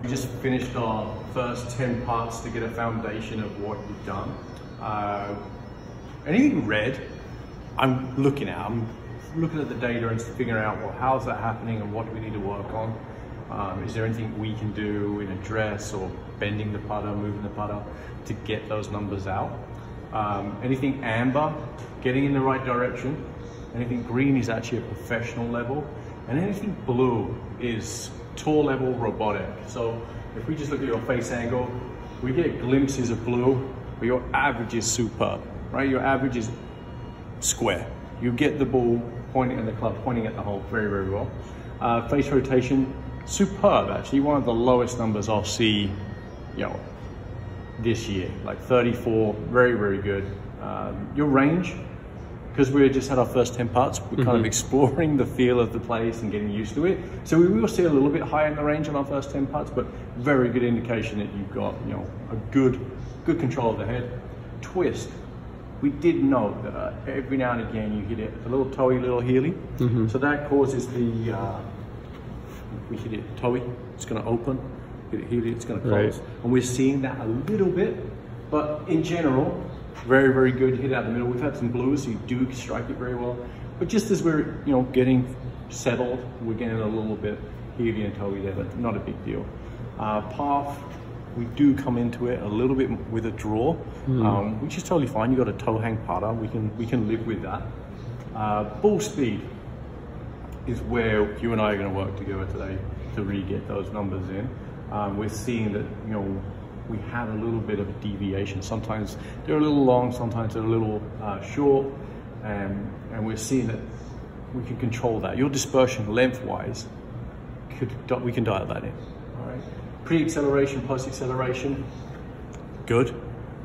just finished our first 10 parts to get a foundation of what you've done. Anything red, I'm looking at the data and figuring out, well, how's that happening and what do we need to work on? Is there anything we can do in address or bending the putter, moving the putter to get those numbers out? Anything amber, getting in the right direction. Anything green is actually a professional level. And anything blue is tour level robotic. So if we just look at your face angle, we get glimpses of blue, but your average is superb, right? Your average is square. You get the ball pointing at the club, pointing at the hole very, very well. Face rotation, superb actually. One of the lowest numbers I'll see, this year, like 34, very, very good. Your range, because we just had our first 10 putts, we're kind of exploring the feel of the place and getting used to it. So we will see a little bit higher in the range on our first 10 putts, but very good indication that you've got, a good control of the head. Twist. We did know that every now and again you hit it a little toey, little heely. So that causes the, we hit it toey, it's gonna open, hit it heely, it's gonna close. Right. And we're seeing that a little bit, but in general, very, very good. Hit it out the middle. We've had some blues, so you do strike it very well. But just as we're, getting settled, we're getting a little bit heavy and toey there, but not a big deal. Path, we do come into it a little bit with a draw, which is totally fine. You got a toe hang putter. We can live with that. Ball speed is where you and I are going to work together today to really get those numbers in. We're seeing that we have a little bit of a deviation. Sometimes they're a little long, sometimes they're a little short, and we're seeing that we can control that. Your dispersion lengthwise, we can dial that in. All right. Pre-acceleration, post-acceleration, good,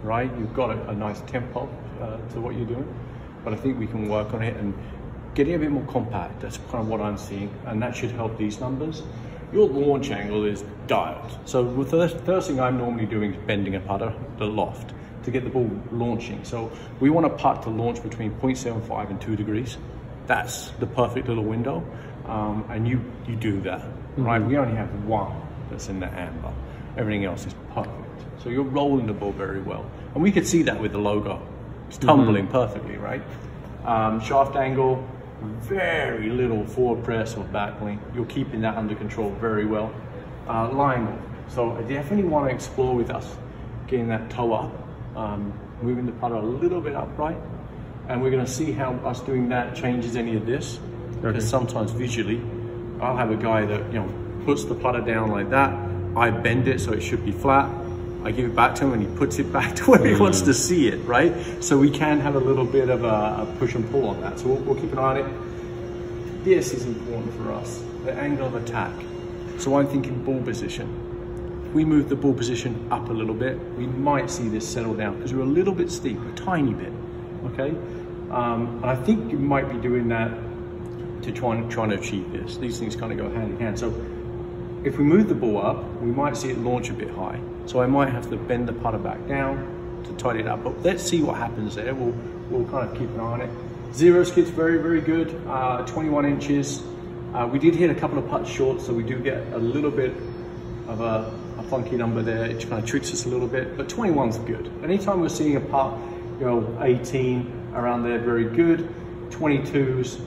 right? You've got a nice tempo to what you're doing, but I think we can work on it and getting a bit more compact. That's kind of what I'm seeing, and that should help these numbers. Your launch angle is dialed. So the first thing I'm normally doing is bending a putter, the loft, to get the ball launching. So we want a putt to launch between 0.75 and 2 degrees. That's the perfect little window. And you do that, right? We only have one that's in the amber. Everything else is perfect. So you're rolling the ball very well. And we could see that with the logo. It's tumbling perfectly, right? Shaft angle, very little forward press or backlink. You're keeping that under control very well. Line, so I definitely want to explore with us getting that toe up, moving the putter a little bit upright, and we're going to see how us doing that changes any of this. Because sometimes visually I'll have a guy that puts the putter down like that, I bend it so it should be flat, I give it back to him and he puts it back to where he wants to see it, right? So we can have a little bit of a push and pull on that. So we'll keep an eye on it. This is important for us, the angle of attack. So I'm thinking ball position. If we move the ball position up a little bit, we might see this settle down because we're a little bit steep, a tiny bit, okay? And I think you might be doing that to trying to achieve this. These things kind of go hand in hand. So if we move the ball up, we might see it launch a bit high. So I might have to bend the putter back down to tidy it up. But let's see what happens there. We'll kind of keep an eye on it. Zero skid's very, very good. 21 inches. We did hit a couple of putts short, so we do get a little bit of a funky number there. It kind of tricks us a little bit, but 21's good. Anytime we're seeing a putt, 18 around there, very good. 22's,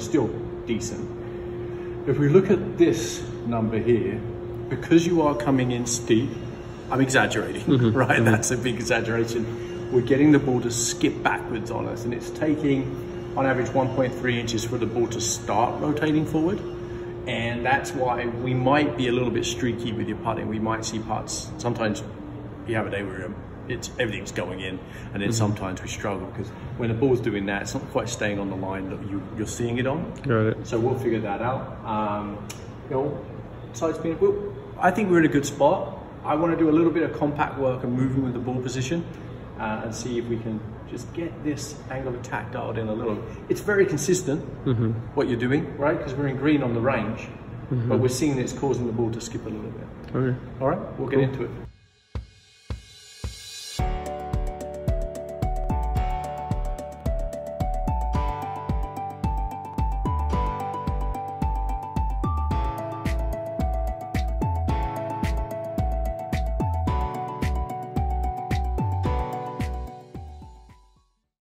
still decent. If we look at this number here, because you are coming in steep, I'm exaggerating, right? That's a big exaggeration. We're getting the ball to skip backwards on us, and it's taking on average 1.3 inches for the ball to start rotating forward. And that's why we might be a little bit streaky with your putting. We might see putts, sometimes you have a day where everything's going in, and then sometimes we struggle because when the ball's doing that, it's not quite staying on the line that you're seeing it on. Got it. So we'll figure that out. Side spin, I think we're in a good spot. I want to do a little bit of compact work and moving with the ball position and see if we can just get this angle of attack dialed in a little. It's very consistent, what you're doing, right? Because we're in green on the range, but we're seeing that it's causing the ball to skip a little bit. Okay. All right, we'll get into it.